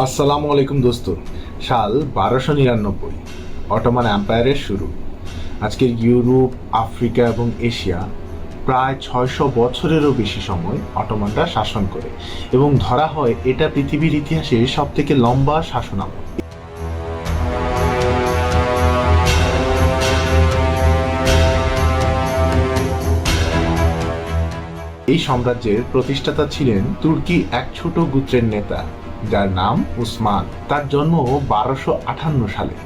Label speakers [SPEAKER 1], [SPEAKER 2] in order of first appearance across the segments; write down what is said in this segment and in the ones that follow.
[SPEAKER 1] আসসালামু আলাইকুম দোস্ত। সাল 1299, অটোমান এম্পায়ারের শুরু। আজকের ইউরোপ, আফ্রিকা এবং এশিয়া প্রায় 600 বছরেরও বেশি সময় অটোমানরা শাসন করে এবং ধরা হয় এটা পৃথিবীর ইতিহাসে সব থেকে লম্বা শাসনামল। এই সাম্রাজ্যের প্রতিষ্ঠাতা ছিলেন তুর্কি এক ছোট গোত্রের নেতা যার নাম উসমান। তার জন্ম 1258 সালে।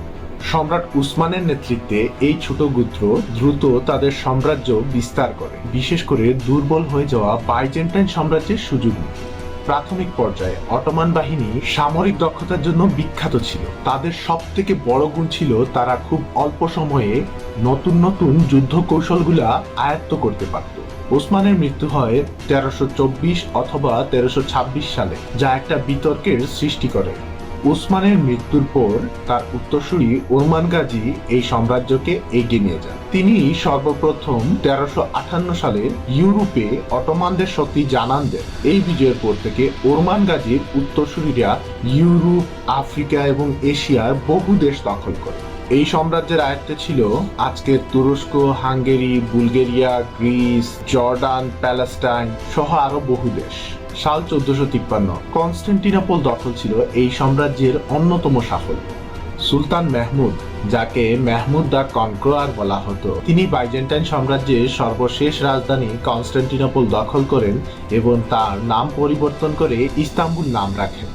[SPEAKER 1] সম্রাট উসমানের নেতৃত্বে এই ছোট গোত্র দ্রুত তাদের সাম্রাজ্য বিস্তার করে, বিশেষ করে দুর্বল হয়ে যাওয়া বাইজেন্টাইন সাম্রাজ্যের সুযোগ নেয়। প্রাথমিক পর্যায়ে অটোমান বাহিনী সামরিক দক্ষতার জন্য বিখ্যাত ছিল। তাদের সব থেকে বড় গুণ ছিল তারা খুব অল্প সময়ে নতুন নতুন যুদ্ধ কৌশলগুলা আয়ত্ত করতে পারত। ওসমানের মৃত্যু হয় 1324 অথবা 1326 সালে, যা একটা বিতর্কের সৃষ্টি করে। ওসমানের মৃত্যুর পর তার উত্তরসূরি ওরমান গাজী এই সাম্রাজ্যকে এগিয়ে নিয়ে যান। তিনি সর্বপ্রথম 1358 সালে ইউরোপে অটোমানদের শক্তি জানান দেন। এই বিজয়ের পর থেকে ওরমান গাজীর উত্তরসূরিরা ইউরোপ, আফ্রিকা এবং এশিয়ার বহু দেশ দখল করে। এই সাম্রাজ্যের আয়ত্তে ছিল আজকের তুরস্ক, Hungary, Bulgaria, Greece, Jordan, Palestine সহ আরো বহু দেশ। সাল 1453 কনস্টান্টিনোপল দখল ছিল এই সাম্রাজ্যের অন্যতম সাফল্য। সুলতান মেহমুদ, যাকে মেহমুদ দ্য কনকোয়ার বলা হতো, তিনি বাইজেন্টাইন সাম্রাজ্যের সর্বশেষ রাজধানী কনস্টান্টিনোপল দখল করেন এবং তার নাম পরিবর্তন করে ইস্তাম্বুল নাম রাখেন।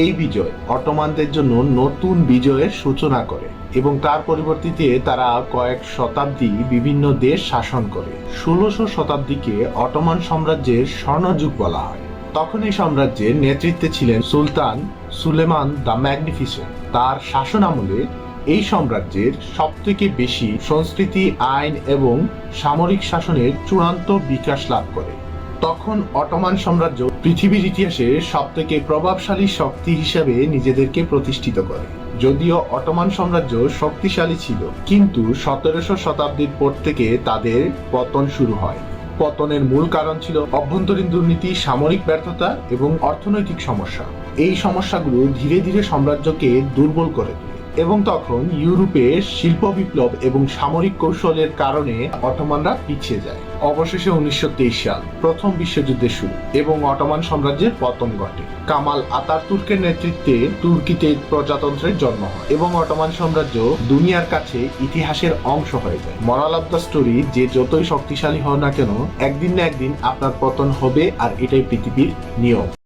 [SPEAKER 1] এই বিজয় অটোমানদের জন্য নতুন বিজয়ের সূচনা করে এবং তার পরিবর্তিতে তারা কয়েক শতাব্দী বিভিন্ন দেশ শাসন করে। 1600 শতাব্দীকে অটোমান সাম্রাজ্যের স্বর্ণযুগ বলা হয়। তখন এই সাম্রাজ্যের নেতৃত্বে ছিলেন সুলতান সুলেমান দ্য ম্যাগনিফিসেন্ট। তার শাসন আমলে এই সাম্রাজ্যের সবথেকে বেশি সংস্কৃতি, আইন এবং সামরিক শাসনের চূড়ান্ত বিকাশ লাভ করে। তখন অটোমান সাম্রাজ্য পৃথিবীর ইতিহাসে সবথেকে প্রভাবশালী শক্তি হিসেবে নিজেদেরকে প্রতিষ্ঠিত করে। যদিও অটোমান সাম্রাজ্য শক্তিশালী ছিল, কিন্তু 1700 শতাব্দীর পর থেকে তাদের পতন শুরু হয়। পতনের মূল কারণ ছিল অভ্যন্তরীণ দুর্নীতি, সামরিক ব্যর্থতা এবং অর্থনৈতিক সমস্যা। এই সমস্যাগুলো ধীরে ধীরে সাম্রাজ্যকে দুর্বল করে তোলে এবং তখন ইউরোপে শিল্প বিপ্লব এবং সামরিক কৌশলের কারণে অটোমানরা পিছিয়ে যায়। অবশেষে 1923 সাল প্রথম বিশ্বযুদ্ধের শুরু এবং অটোমান সাম্রাজ্যের পতন ঘটে। কামাল আতাতুর্কের নেতৃত্বে তুর্কিতে প্রজাতন্ত্রের জন্ম হয় এবং অটোমান সাম্রাজ্য দুনিয়ার কাছে ইতিহাসের অংশ হয়ে যায়। মরাল অফ দ্য স্টোরি, যে যতই শক্তিশালী হও না কেন, একদিন না একদিন আপনার পতন হবে, আর এটাই পৃথিবীর নিয়ম।